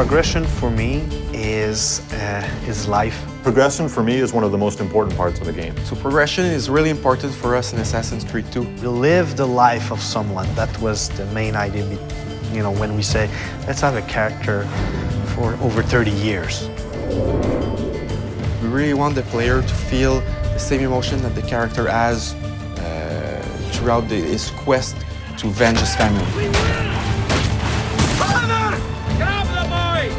Progression for me is life. Progression for me is one of the most important parts of the game. So progression is really important for us in Assassin's Creed 2. You live the life of someone. That was the main idea, you know, when we say, let's have a character for over 30 years. We really want the player to feel the same emotion that the character has throughout his quest to avenge his family. Father! Grab the boy!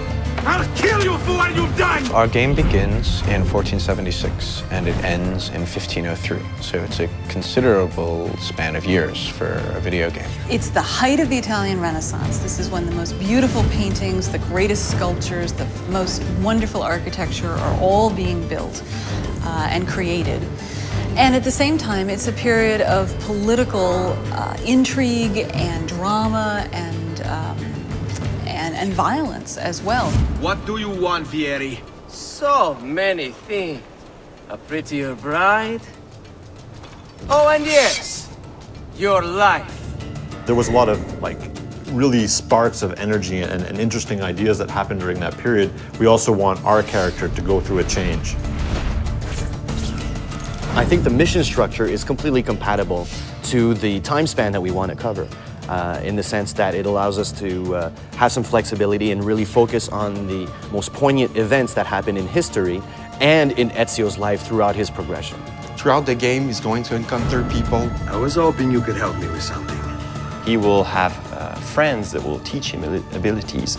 I'll kill you for what you've done! Our game begins in 1476 and it ends in 1503. So it's a considerable span of years for a video game. It's the height of the Italian Renaissance. This is when the most beautiful paintings, the greatest sculptures, the most wonderful architecture are all being built and created. And at the same time, it's a period of political intrigue and drama and violence as well. What do you want, Fieri? So many things. A prettier bride. Oh, and yes, your life. There was a lot of, like, really sparks of energy and interesting ideas that happened during that period. We also want our character to go through a change. I think the mission structure is completely compatible to the time span that we want to cover, in the sense that it allows us to have some flexibility and really focus on the most poignant events that happen in history and in Ezio's life throughout his progression. Throughout the game, he's going to encounter people. I was hoping you could help me with something. He will have friends that will teach him abilities.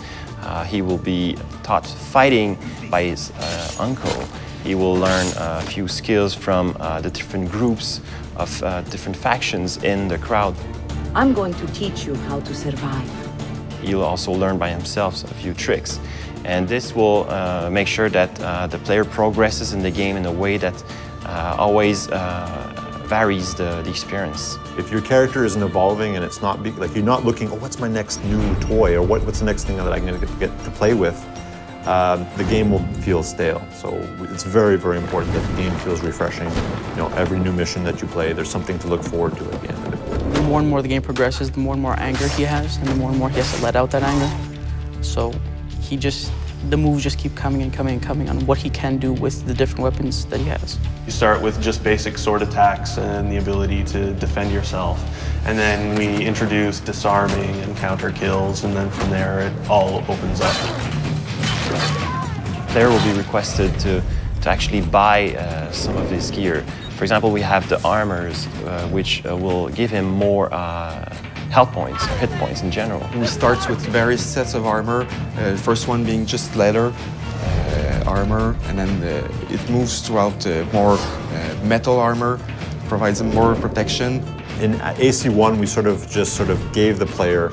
He will be taught fighting by his uncle. He will learn a few skills from the different groups of different factions in the crowd. I'm going to teach you how to survive. He'll also learn by himself a few tricks. And this will make sure that the player progresses in the game in a way that always varies the experience. If your character isn't evolving and it's not, like, you're not looking, oh, what's my next new toy, or what's the next thing that I'm going to get to play with, the game will feel stale. So it's very, very important that the game feels refreshing. You know, every new mission that you play, there's something to look forward to at the end of it. The more and more the game progresses, the more and more anger he has, and the more he has to let out that anger. So the moves just keep coming and coming and coming on what he can do with the different weapons that he has. You start with just basic sword attacks and the ability to defend yourself. And then we introduce disarming and counter kills, and then from there it all opens up. The player will be requested to actually buy some of his gear. For example, we have the armors, which will give him more health points, hit points in general. He starts with various sets of armor, the first one being just leather armor, and then it moves throughout more metal armor, provides him more protection. In AC1, we sort of gave the player,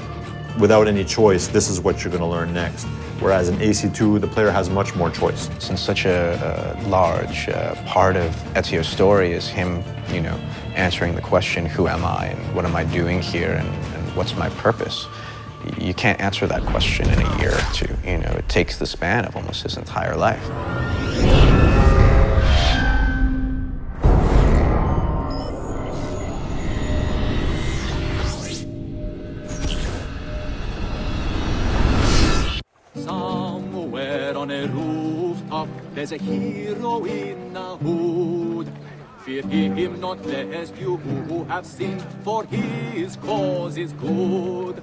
without any choice, this is what you're going to learn next. Whereas in AC2, the player has much more choice. Since such a large part of Ezio's story is him, you know, answering the question, who am I and what am I doing here and what's my purpose? You can't answer that question in a year or two. You know, it takes the span of almost his entire life. Somewhere on a rooftop, there's a hero in a hood. Fear him not, lest you who have sinned, for his cause is good.